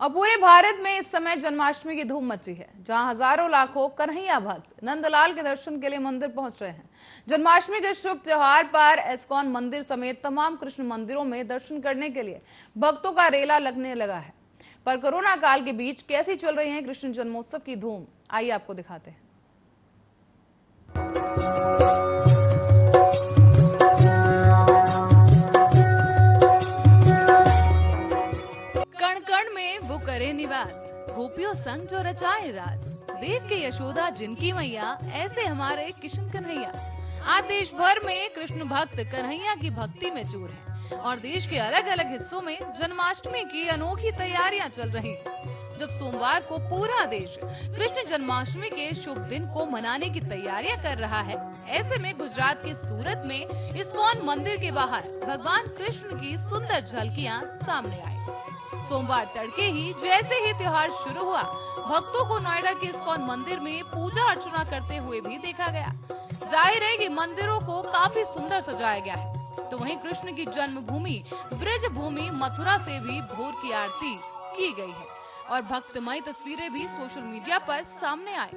और पूरे भारत में इस समय जन्माष्टमी की धूम मची है, जहां हजारों लाखों कन्हैया भक्त नंदलाल के दर्शन के लिए मंदिर पहुंच रहे हैं। जन्माष्टमी के शुभ त्योहार पर इस्कॉन मंदिर समेत तमाम कृष्ण मंदिरों में दर्शन करने के लिए भक्तों का रेला लगने लगा है। पर कोरोना काल के बीच कैसी चल रही है कृष्ण जन्मोत्सव की धूम, आइए आपको दिखाते हैं। कण में वो करे निवास, गोपियों संग जो रचाए रास। देव के यशोदा जिनकी मैया, ऐसे हमारे किशन कन्हैया। आज देश भर में कृष्ण भक्त कन्हैया की भक्ति में चूर हैं और देश के अलग अलग हिस्सों में जन्माष्टमी की अनोखी तैयारियां चल रही हैं। जब सोमवार को पूरा देश कृष्ण जन्माष्टमी के शुभ दिन को मनाने की तैयारियां कर रहा है, ऐसे में गुजरात के सूरत में इस्कॉन मंदिर के बाहर भगवान कृष्ण की सुंदर झलकियां सामने आई। सोमवार तड़के ही जैसे ही त्योहार शुरू हुआ, भक्तों को नोएडा के इस्कॉन मंदिर में पूजा अर्चना करते हुए भी देखा गया। जाहिर है कि मंदिरों को काफी सुंदर सजाया गया है। तो वहीं कृष्ण की जन्मभूमि ब्रज भूमि मथुरा से भी भोर की आरती की गई है और भक्तमय तस्वीरें भी सोशल मीडिया पर सामने आई।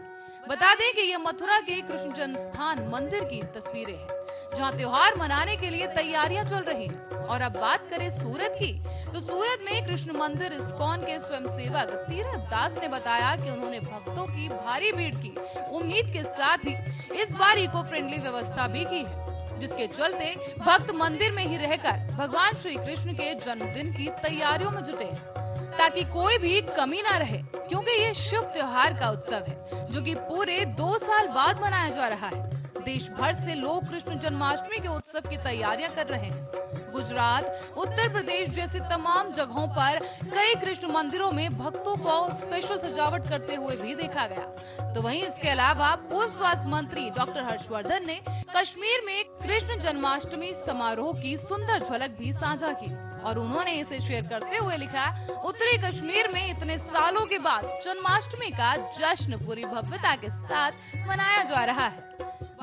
बता दें कि ये मथुरा के कृष्ण जन्म स्थान मंदिर की तस्वीरें हैं, जहां त्योहार मनाने के लिए तैयारियां चल रही हैं। और अब बात करें सूरत की, तो सूरत में कृष्ण मंदिर इस्कॉन के स्वयंसेवक तीरथ दास ने बताया कि उन्होंने भक्तों की भारी भीड़ की उम्मीद के साथ ही इस बार इको फ्रेंडली व्यवस्था भी की है, जिसके चलते भक्त मंदिर में ही रहकर भगवान श्री कृष्ण के जन्मदिन की तैयारियों में जुटे हैं, ताकि कोई भी कमी न रहे, क्योंकि ये शुभ त्योहार का उत्सव है जो कि पूरे 2 साल बाद मनाया जा रहा है। देश भर से लोग कृष्ण जन्माष्टमी के उत्सव की तैयारियां कर रहे हैं। गुजरात, उत्तर प्रदेश जैसे तमाम जगहों पर कई कृष्ण मंदिरों में भक्तों को स्पेशल सजावट करते हुए भी देखा गया। तो वहीं इसके अलावा पूर्व स्वास्थ्य मंत्री डॉक्टर हर्षवर्धन ने कश्मीर में कृष्ण जन्माष्टमी समारोह की सुंदर झलक भी साझा की और उन्होंने इसे शेयर करते हुए लिखा, उत्तरी कश्मीर में इतने सालों के बाद जन्माष्टमी का जश्न पूरी भव्यता के साथ मनाया जा रहा है।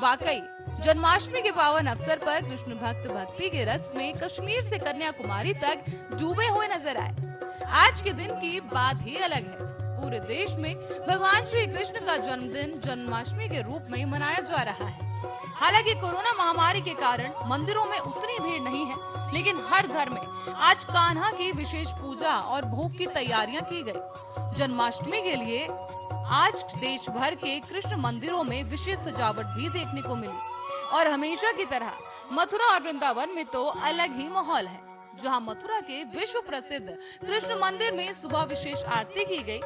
वाकई जन्माष्टमी के पावन अवसर पर कृष्ण भक्त भक्ति के रस में कश्मीर से कन्याकुमारी तक डूबे हुए नजर आए। आज के दिन की बात ही अलग है। पूरे देश में भगवान श्री कृष्ण का जन्मदिन जन्माष्टमी के रूप में मनाया जा रहा है। हालांकि कोरोना महामारी के कारण मंदिरों में उतनी भीड़ नहीं है, लेकिन हर घर में आज कान्हा की विशेष पूजा और भोग की तैयारियां की गई। जन्माष्टमी के लिए आज देश भर के कृष्ण मंदिरों में विशेष सजावट भी देखने को मिली और हमेशा की तरह मथुरा और वृंदावन में तो अलग ही माहौल है, जहां मथुरा के विश्व प्रसिद्ध कृष्ण मंदिर में सुबह विशेष आरती की गई।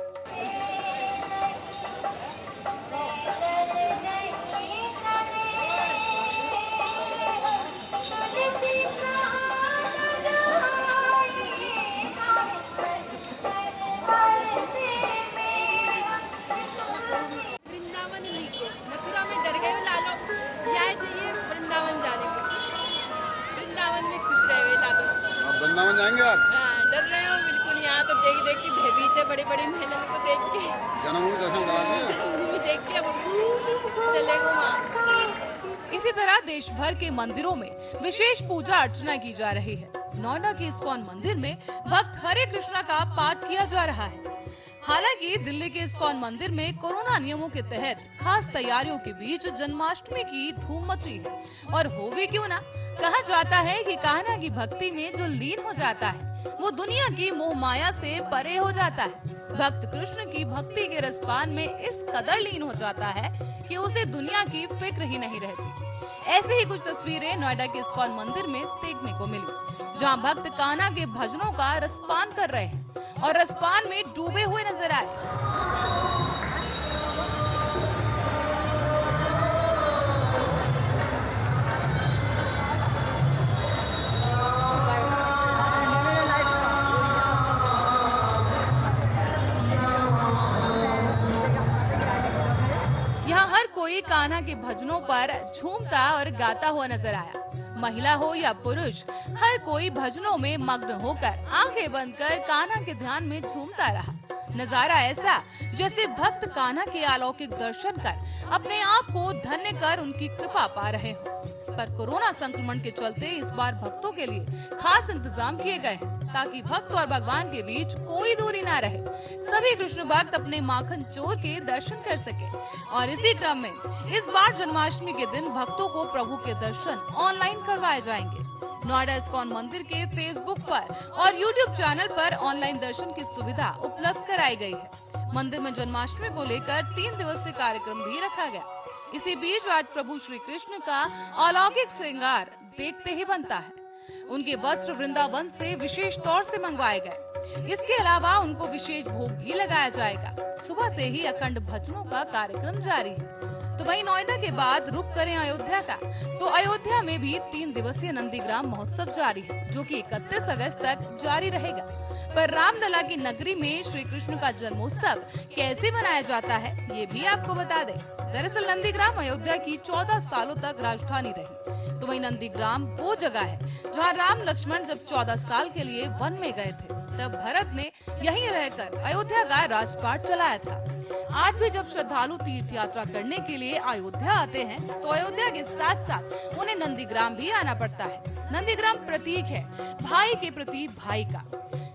वृंदावन जाएंगे आप? हाँ, डर रहे हो बिल्कुल। यहाँ तो देख के भयभीत है, बड़ी बड़ी मेहनत को देख के। जन्मभूमि दर्शन करा दिए? जन्मभूमि देख के अब चलेगा वहाँ। इसी तरह देश भर के मंदिरों में विशेष पूजा अर्चना की जा रही है। नोएडा के इस्कॉन मंदिर में भक्त हरे कृष्णा का पाठ किया जा रहा है। हालांकि दिल्ली के इस्कॉन मंदिर में कोरोना नियमों के तहत खास तैयारियों के बीच जन्माष्टमी की धूम मची है और हो भी क्यों ना। कहा जाता है कि कान्हा की भक्ति में जो लीन हो जाता है, वो दुनिया की मोह माया से परे हो जाता है। भक्त कृष्ण की भक्ति के रसपान में इस कदर लीन हो जाता है कि उसे दुनिया की फिक्र ही नहीं रहती। ऐसी ही कुछ तस्वीरें नोएडा के इस्कॉन मंदिर में देखने को मिली, जहां भक्त कान्हा के भजनों का रसपान कर रहे हैं और रसपान में डूबे हुए नजर आए। यहाँ हर कोई कान्हा के भजनों पर झूमता और गाता हुआ नजर आया। महिला हो या पुरुष, हर कोई भजनों में मग्न होकर आंखें बंद कर कान्हा के ध्यान में झूमता रहा। नजारा ऐसा जैसे भक्त कान्हा के अलौकिक दर्शन कर अपने आप को धन्य कर उनकी कृपा पा रहे हो। पर कोरोना संक्रमण के चलते इस बार भक्तों के लिए खास इंतजाम किए गए हैं, ताकि भक्त और भगवान के बीच कोई दूरी न रहे। सभी कृष्ण भक्त अपने माखन चोर के दर्शन कर सके। और इसी क्रम में इस बार जन्माष्टमी के दिन भक्तों को प्रभु के दर्शन ऑनलाइन करवाए जाएंगे। नोएडा इस्कॉन मंदिर के फेसबुक पर और यूट्यूब चैनल पर ऑनलाइन दर्शन की सुविधा उपलब्ध कराई गई है। मंदिर में जन्माष्टमी को लेकर 3 दिवसीय कार्यक्रम भी रखा गया। इसी बीच आज प्रभु श्री कृष्ण का अलौकिक श्रृंगार देखते ही बनता है। उनके वस्त्र वृंदावन से विशेष तौर से मंगवाए गए। इसके अलावा उनको विशेष भोग भी लगाया जाएगा। सुबह से ही अखंड भजनों का कार्यक्रम जारी है। तो वहीं नोएडा के बाद रुख करें अयोध्या का, तो अयोध्या में भी 3 दिवसीय नंदीग्राम महोत्सव जारी है, जो कि 31 अगस्त तक जारी रहेगा। पर रामलला की नगरी में श्री कृष्ण का जन्मोत्सव कैसे मनाया जाता है, ये भी आपको बता दें। दरअसल नंदीग्राम अयोध्या की 14 सालों तक राजधानी रही। तो वहीं नंदीग्राम वो जगह है जहाँ राम लक्ष्मण जब 14 साल के लिए वन में गए थे, तब भरत ने यहीं रहकर अयोध्या का राजपाट चलाया था। आज भी जब श्रद्धालु तीर्थ यात्रा करने के लिए अयोध्या आते हैं, तो अयोध्या के साथ साथ उन्हें नंदीग्राम भी आना पड़ता है। नंदीग्राम प्रतीक है भाई के प्रति भाई का।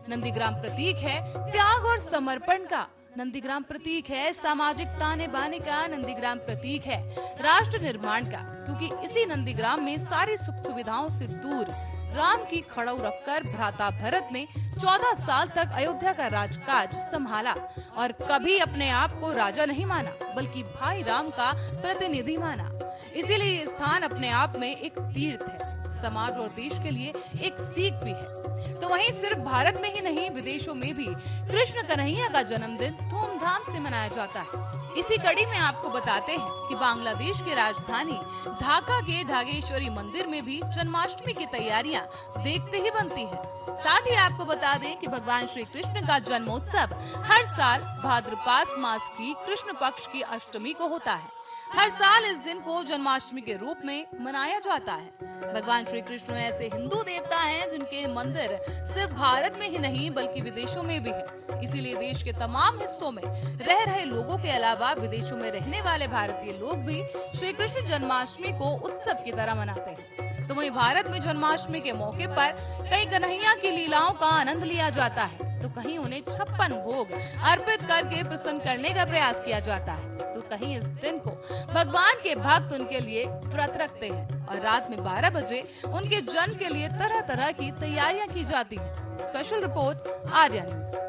नंदीग्राम प्रतीक है त्याग और समर्पण का। नंदीग्राम प्रतीक है सामाजिक ताने बाने का। नंदीग्राम प्रतीक है राष्ट्र निर्माण का, क्योंकि इसी नंदीग्राम में सारी सुख सुविधाओं से दूर राम की खड़ाऊ रखकर भ्राता भरत ने 14 साल तक अयोध्या का राजकाज संभाला और कभी अपने आप को राजा नहीं माना, बल्कि भाई राम का प्रतिनिधि माना। इसीलिए ये स्थान अपने आप में एक तीर्थ है, समाज और देश के लिए एक सीख भी है। तो वहीं सिर्फ भारत में ही नहीं, विदेशों में भी कृष्ण कन्हैया का जन्मदिन धूमधाम से मनाया जाता है। इसी कड़ी में आपको बताते हैं कि बांग्लादेश की राजधानी ढाका के ढाकेश्वरी मंदिर में भी जन्माष्टमी की तैयारियां देखते ही बनती हैं। साथ ही आपको बता दें कि भगवान श्री कृष्ण का जन्मोत्सव हर साल भाद्रपद मास की कृष्ण पक्ष की अष्टमी को होता है। हर साल इस दिन को जन्माष्टमी के रूप में मनाया जाता है। भगवान श्री कृष्ण ऐसे हिंदू देवता हैं जिनके मंदिर सिर्फ भारत में ही नहीं बल्कि विदेशों में भी है। इसीलिए देश के तमाम हिस्सों में रह रहे लोगों के अलावा विदेशों में रहने वाले भारतीय लोग भी श्री कृष्ण जन्माष्टमी को उत्सव की तरह मनाते हैं। तो वहीं भारत में जन्माष्टमी के मौके पर कई कन्हैया की लीलाओं का आनंद लिया जाता है, तो कहीं उन्हें 56 भोग अर्पित करके प्रसन्न करने का प्रयास किया जाता है, तो कहीं इस दिन को भगवान के भक्त उनके लिए व्रत रखते हैं और रात में 12 बजे उनके जन्म के लिए तरह तरह की तैयारियां की जाती हैं। Special report Arya news.